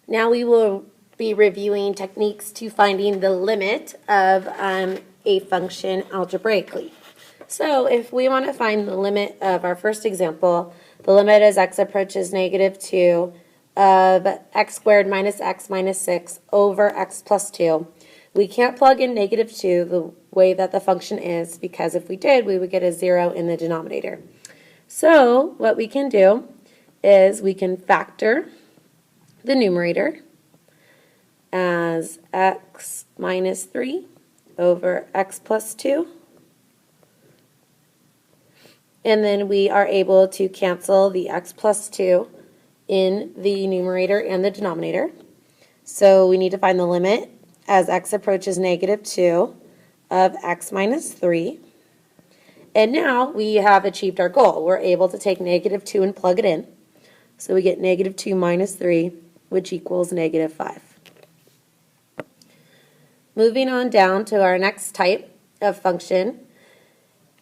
Now we will be reviewing techniques to finding the limit of a function algebraically. So if we want to find the limit of our first example, the limit as x approaches -2 of x squared minus x minus 6 over x plus 2. We can't plug in -2 the way that the function is, because if we did, we would get a 0 in the denominator. So what we can do is we can factor the numerator as x minus 3 over x plus 2. And then we are able to cancel the x plus 2 in the numerator and the denominator. So we need to find the limit as x approaches -2 of x minus 3. And now we have achieved our goal. We're able to take -2 and plug it in. So we get -2 minus 3, which equals -5. Moving on down to our next type of function,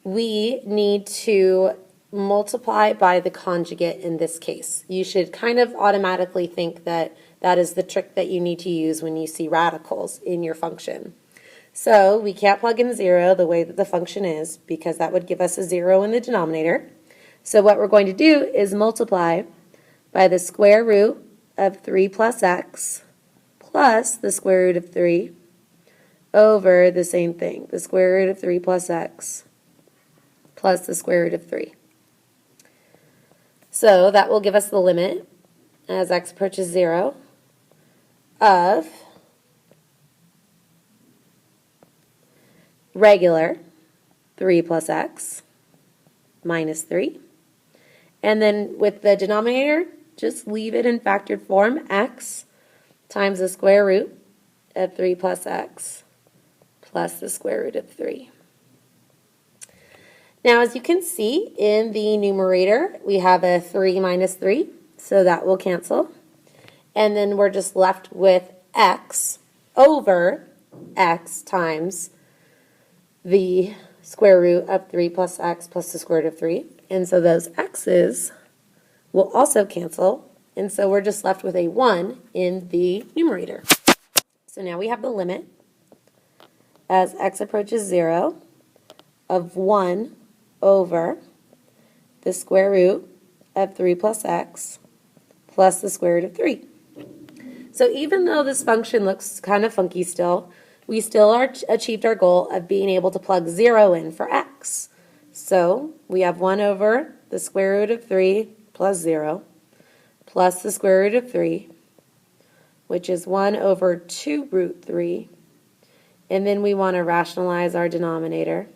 we need to multiply by the conjugate in this case. You should kind of automatically think that that is the trick that you need to use when you see radicals in your function. So we can't plug in 0 the way that the function is, because that would give us a 0 in the denominator. So what we're going to do is multiply by the square root of 3 plus x plus the square root of 3 over the same thing, the square root of 3 plus x plus the square root of 3. So that will give us the limit as x approaches 0 of regular 3 plus x minus 3. And then with the denominator, just leave it in factored form, x times the square root of 3 plus x plus the square root of 3. Now, as you can see in the numerator, we have a 3 minus 3, so that will cancel. And then we're just left with x over x times the square root of 3 plus x plus the square root of 3. And so those x's will also cancel, and so we're just left with a 1 in the numerator. So now we have the limit as x approaches 0 of 1 over the square root of 3 plus x plus the square root of 3. So even though this function looks kind of funky still, we still achieved our goal of being able to plug 0 in for x. So we have 1 over the square root of 3 plus 0 plus the square root of 3, which is 1 over 2 root 3. And then we want to rationalize our denominator.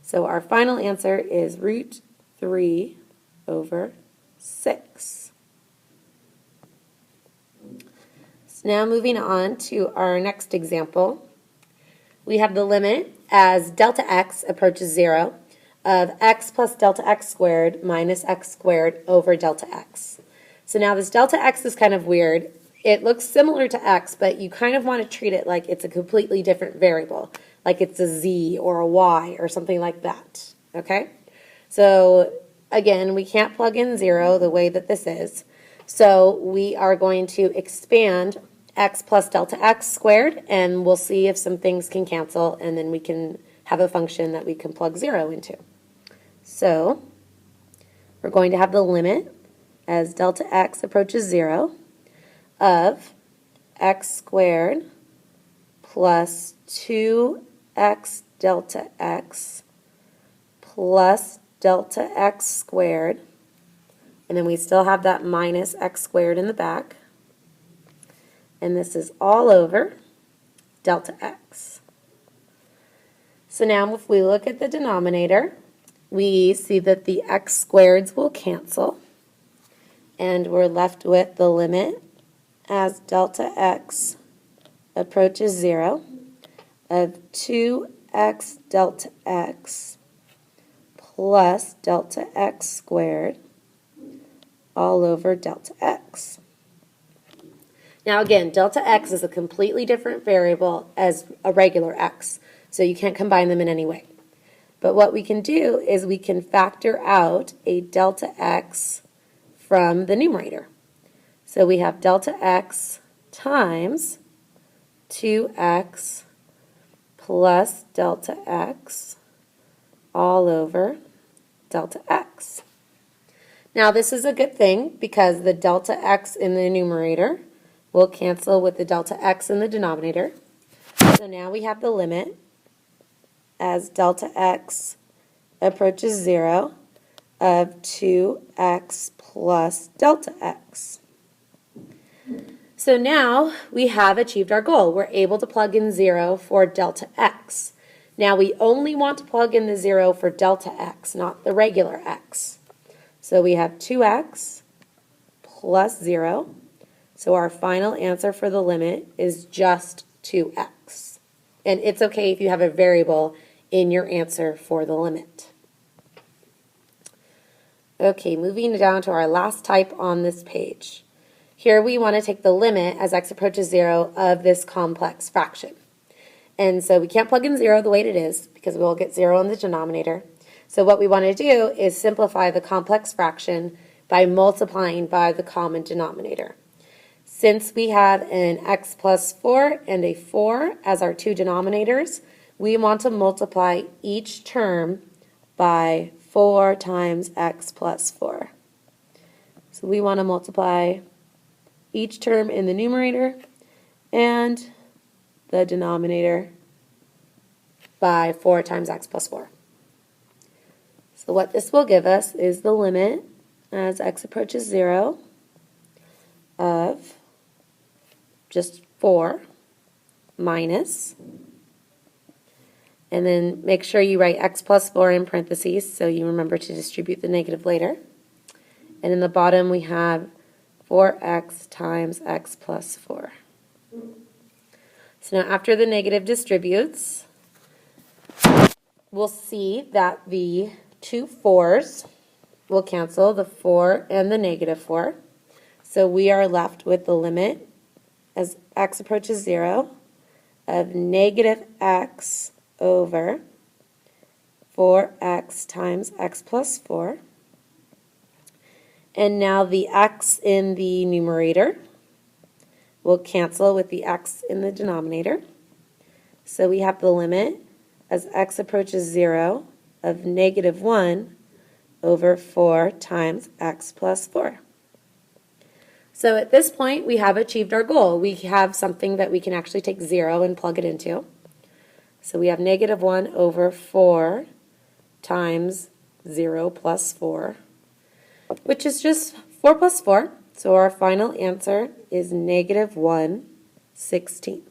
So our final answer is root 3 over 6. So now moving on to our next example, we have the limit as delta x approaches 0 of x plus delta x squared minus x squared over delta x. So now this delta x is kind of weird. It looks similar to x, but you kind of want to treat it like it's a completely different variable, like it's a z or a y or something like that, okay? So again, we can't plug in 0 the way that this is. So we are going to expand x plus delta x squared, and we'll see if some things can cancel, and then we can have a function that we can plug 0 into. So we're going to have the limit as delta x approaches 0 of x squared plus 2x delta x plus delta x squared, and then we still have that minus x squared in the back, and this is all over delta x. So now if we look at the denominator, we see that the x squareds will cancel, and we're left with the limit as delta x approaches 0 of 2x delta x plus delta x squared all over delta x. Now again, delta x is a completely different variable as a regular x, so you can't combine them in any way. But what we can do is we can factor out a delta x from the numerator. So we have delta x times 2x plus delta x all over delta x. Now this is a good thing because the delta x in the numerator will cancel with the delta x in the denominator. So now we have the limit as delta x approaches 0 of 2x plus delta x. So now we have achieved our goal. We're able to plug in 0 for delta x. Now we only want to plug in the 0 for delta x, not the regular x. So we have 2x plus 0. So our final answer for the limit is just 2x. And it's okay if you have a variable in your answer for the limit. Okay, moving down to our last type on this page. Here we want to take the limit as x approaches 0 of this complex fraction. And so we can't plug in 0 the way it is because we'll get 0 in the denominator. So what we want to do is simplify the complex fraction by multiplying by the common denominator. Since we have an x plus 4 and a 4 as our two denominators, we want to multiply each term by 4 times x plus 4. So we want to multiply each term in the numerator and the denominator by 4 times x plus 4. So what this will give us is the limit as x approaches 0 of just 4 minus, and then make sure you write x plus 4 in parentheses so you remember to distribute the negative later. And in the bottom we have 4x times x plus 4. So now after the negative distributes, we'll see that the two 4's will cancel, the 4 and the negative 4. So we are left with the limit as x approaches 0 of negative x over 4x times x plus 4. And now the x in the numerator will cancel with the x in the denominator. So we have the limit as x approaches 0 of negative 1 over 4 times x plus 4. So at this point, we have achieved our goal. We have something that we can actually take 0 and plug it into. So we have negative 1 over 4 times 0 plus 4, which is just 4 plus 4. So our final answer is negative 1/16.